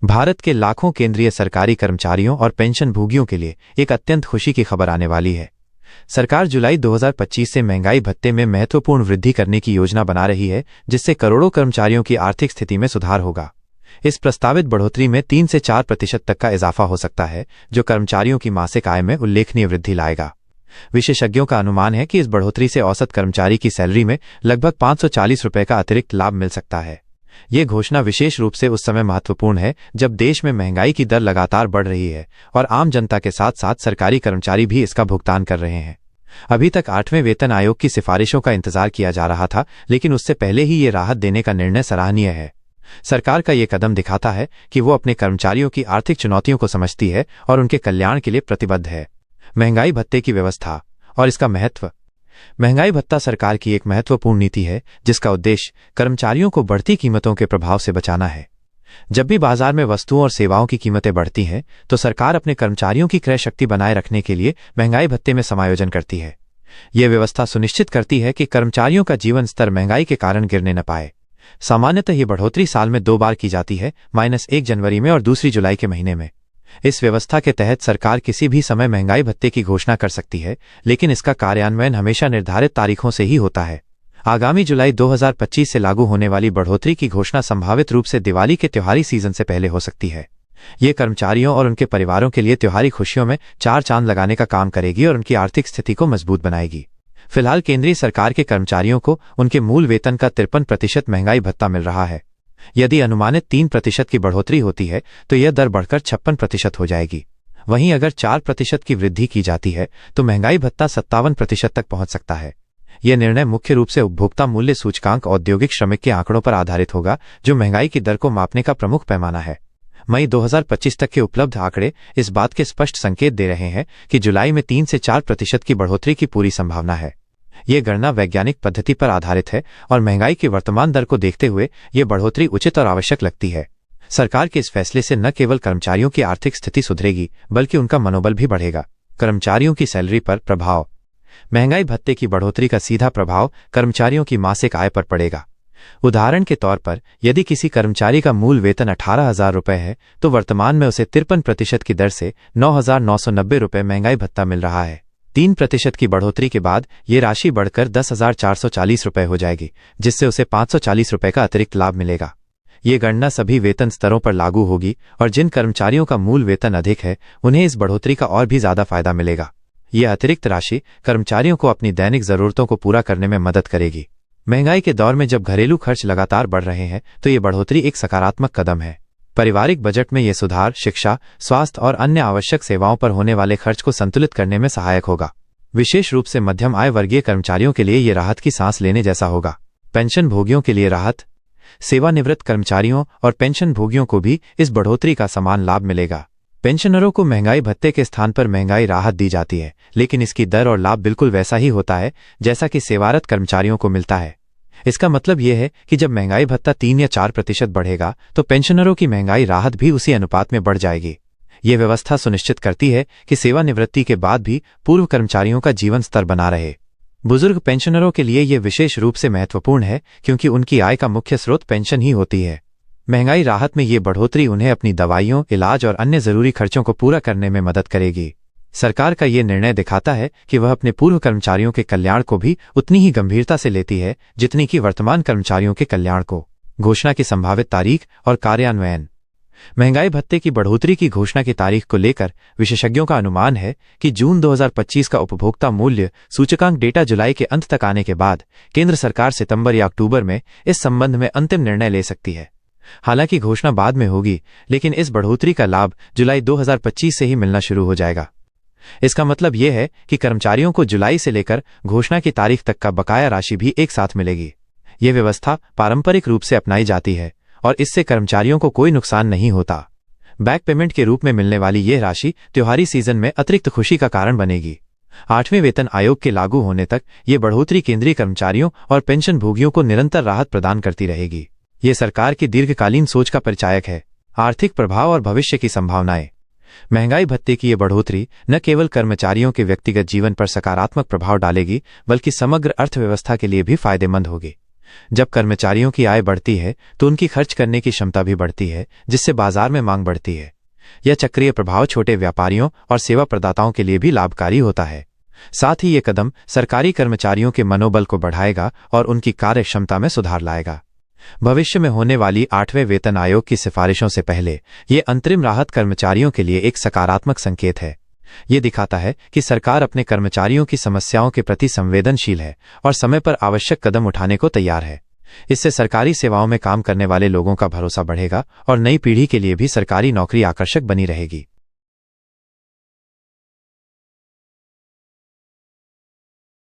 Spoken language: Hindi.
भारत के लाखों केंद्रीय सरकारी कर्मचारियों और पेंशनभोगियों के लिए एक अत्यंत खुशी की खबर आने वाली है। सरकार जुलाई 2025 से महंगाई भत्ते में महत्वपूर्ण वृद्धि करने की योजना बना रही है, जिससे करोड़ों कर्मचारियों की आर्थिक स्थिति में सुधार होगा। इस प्रस्तावित बढ़ोतरी में 3 से 4% तक का इजाफा हो सकता है, जो कर्मचारियों की मासिक आय में उल्लेखनीय वृद्धि लाएगा। विशेषज्ञों का अनुमान है कि इस बढ़ोतरी से औसत कर्मचारी की सैलरी में लगभग 540 रुपये का अतिरिक्त लाभ मिल सकता है। ये घोषणा विशेष रूप से उस समय महत्वपूर्ण है जब देश में महंगाई की दर लगातार बढ़ रही है और आम जनता के साथ साथ सरकारी कर्मचारी भी इसका भुगतान कर रहे हैं। अभी तक 8वें वेतन आयोग की सिफारिशों का इंतजार किया जा रहा था, लेकिन उससे पहले ही ये राहत देने का निर्णय सराहनीय है। सरकार का ये कदम दिखाता है कि वो अपने कर्मचारियों की आर्थिक चुनौतियों को समझती है और उनके कल्याण के लिए प्रतिबद्ध है। महंगाई भत्ते की व्यवस्था और इसका महत्व। महंगाई भत्ता सरकार की एक महत्वपूर्ण नीति है, जिसका उद्देश्य कर्मचारियों को बढ़ती कीमतों के प्रभाव से बचाना है। जब भी बाजार में वस्तुओं और सेवाओं की कीमतें बढ़ती हैं, तो सरकार अपने कर्मचारियों की क्रय शक्ति बनाए रखने के लिए महंगाई भत्ते में समायोजन करती है। यह व्यवस्था सुनिश्चित करती है कि कर्मचारियों का जीवन स्तर महंगाई के कारण गिरने न पाए। सामान्यतः यह बढ़ोतरी साल में 2 बार की जाती है, -1 जनवरी में और दूसरी जुलाई के महीने में। इस व्यवस्था के तहत सरकार किसी भी समय महंगाई भत्ते की घोषणा कर सकती है, लेकिन इसका कार्यान्वयन हमेशा निर्धारित तारीखों से ही होता है। आगामी जुलाई 2025 से लागू होने वाली बढ़ोतरी की घोषणा संभावित रूप से दिवाली के त्योहारी सीजन से पहले हो सकती है। ये कर्मचारियों और उनके परिवारों के लिए त्योहारी खुशियों में 4 चांद लगाने का काम करेगी और उनकी आर्थिक स्थिति को मजबूत बनाएगी। फिलहाल केंद्रीय सरकार के कर्मचारियों को उनके मूल वेतन का 53% महंगाई भत्ता मिल रहा है। यदि अनुमानित 3% की बढ़ोतरी होती है तो यह दर बढ़कर 56% हो जाएगी। वहीं अगर 4% की वृद्धि की जाती है तो महंगाई भत्ता 57% तक पहुंच सकता है। यह निर्णय मुख्य रूप से उपभोक्ता मूल्य सूचकांक औद्योगिक श्रमिक के आंकड़ों पर आधारित होगा, जो महंगाई की दर को मापने का प्रमुख पैमाना है। मई 2025 तक के उपलब्ध आंकड़े इस बात के स्पष्ट संकेत दे रहे हैं कि जुलाई में 3 से 4% की बढ़ोतरी की पूरी संभावना है। ये गणना वैज्ञानिक पद्धति पर आधारित है और महंगाई की वर्तमान दर को देखते हुए ये बढ़ोतरी उचित और आवश्यक लगती है। सरकार के इस फैसले से न केवल कर्मचारियों की आर्थिक स्थिति सुधरेगी, बल्कि उनका मनोबल भी बढ़ेगा। कर्मचारियों की सैलरी पर प्रभाव। महंगाई भत्ते की बढ़ोतरी का सीधा प्रभाव कर्मचारियों की मासिक आय पर पड़ेगा। उदाहरण के तौर पर, यदि किसी कर्मचारी का मूल वेतन 18,000 रुपये है, तो वर्तमान में उसे 53% की दर से 9,990 रुपये महंगाई भत्ता मिल रहा है। 3% की बढ़ोतरी के बाद ये राशि बढ़कर 10,440 रुपये हो जाएगी, जिससे उसे 540 रुपये का अतिरिक्त लाभ मिलेगा। ये गणना सभी वेतन स्तरों पर लागू होगी और जिन कर्मचारियों का मूल वेतन अधिक है, उन्हें इस बढ़ोतरी का और भी ज्यादा फायदा मिलेगा। यह अतिरिक्त राशि कर्मचारियों को अपनी दैनिक जरूरतों को पूरा करने में मदद करेगी। महंगाई के दौर में जब घरेलू खर्च लगातार बढ़ रहे हैं, तो ये बढ़ोतरी एक सकारात्मक कदम है। पारिवारिक बजट में यह सुधार शिक्षा, स्वास्थ्य और अन्य आवश्यक सेवाओं पर होने वाले खर्च को संतुलित करने में सहायक होगा। विशेष रूप से मध्यम आय वर्गीय कर्मचारियों के लिए यह राहत की सांस लेने जैसा होगा। पेंशन भोगियों के लिए राहत। सेवानिवृत्त कर्मचारियों और पेंशन भोगियों को भी इस बढ़ोतरी का समान लाभ मिलेगा। पेंशनरों को महंगाई भत्ते के स्थान पर महंगाई राहत दी जाती है, लेकिन इसकी दर और लाभ बिल्कुल वैसा ही होता है जैसा कि सेवारत कर्मचारियों को मिलता है। इसका मतलब यह है कि जब महंगाई भत्ता 3 या 4% बढ़ेगा, तो पेंशनरों की महंगाई राहत भी उसी अनुपात में बढ़ जाएगी। यह व्यवस्था सुनिश्चित करती है कि सेवानिवृत्ति के बाद भी पूर्व कर्मचारियों का जीवन स्तर बना रहे। बुजुर्ग पेंशनरों के लिए यह विशेष रूप से महत्वपूर्ण है, क्योंकि उनकी आय का मुख्य स्रोत पेंशन ही होती है। महंगाई राहत में ये बढ़ोतरी उन्हें अपनी दवाइयों, इलाज और अन्य जरूरी खर्चों को पूरा करने में मदद करेगी। सरकार का ये निर्णय दिखाता है कि वह अपने पूर्व कर्मचारियों के कल्याण को भी उतनी ही गंभीरता से लेती है जितनी कि वर्तमान कर्मचारियों के कल्याण को। घोषणा की संभावित तारीख और कार्यान्वयन। महंगाई भत्ते की बढ़ोतरी की घोषणा की तारीख को लेकर विशेषज्ञों का अनुमान है कि जून 2025 का उपभोक्ता मूल्य सूचकांक डेटा जुलाई के अंत तक आने के बाद केंद्र सरकार सितंबर या अक्टूबर में इस संबंध में अंतिम निर्णय ले सकती है। हालांकि घोषणा बाद में होगी, लेकिन इस बढ़ोतरी का लाभ जुलाई 2025 से ही मिलना शुरू हो जाएगा। इसका मतलब यह है कि कर्मचारियों को जुलाई से लेकर घोषणा की तारीख तक का बकाया राशि भी एक साथ मिलेगी। यह व्यवस्था पारंपरिक रूप से अपनाई जाती है और इससे कर्मचारियों को कोई नुकसान नहीं होता। बैक पेमेंट के रूप में मिलने वाली यह राशि त्योहारी सीजन में अतिरिक्त खुशी का कारण बनेगी। 8वें वेतन आयोग के लागू होने तक यह बढ़ोतरी केंद्रीय कर्मचारियों और पेंशन भोगियों को निरंतर राहत प्रदान करती रहेगी। यह सरकार की दीर्घकालीन सोच का परिचायक है। आर्थिक प्रभाव और भविष्य की संभावनाएं। महंगाई भत्ते की यह बढ़ोतरी न केवल कर्मचारियों के व्यक्तिगत जीवन पर सकारात्मक प्रभाव डालेगी, बल्कि समग्र अर्थव्यवस्था के लिए भी फायदेमंद होगी। जब कर्मचारियों की आय बढ़ती है तो उनकी खर्च करने की क्षमता भी बढ़ती है, जिससे बाजार में मांग बढ़ती है। यह चक्रीय प्रभाव छोटे व्यापारियों और सेवा प्रदाताओं के लिए भी लाभकारी होता है। साथ ही ये कदम सरकारी कर्मचारियों के मनोबल को बढ़ाएगा और उनकी कार्य क्षमता में सुधार लाएगा। भविष्य में होने वाली 8वें वेतन आयोग की सिफारिशों से पहले ये अंतरिम राहत कर्मचारियों के लिए एक सकारात्मक संकेत है। ये दिखाता है कि सरकार अपने कर्मचारियों की समस्याओं के प्रति संवेदनशील है और समय पर आवश्यक कदम उठाने को तैयार है। इससे सरकारी सेवाओं में काम करने वाले लोगों का भरोसा बढ़ेगा और नई पीढ़ी के लिए भी सरकारी नौकरी आकर्षक बनी रहेगी।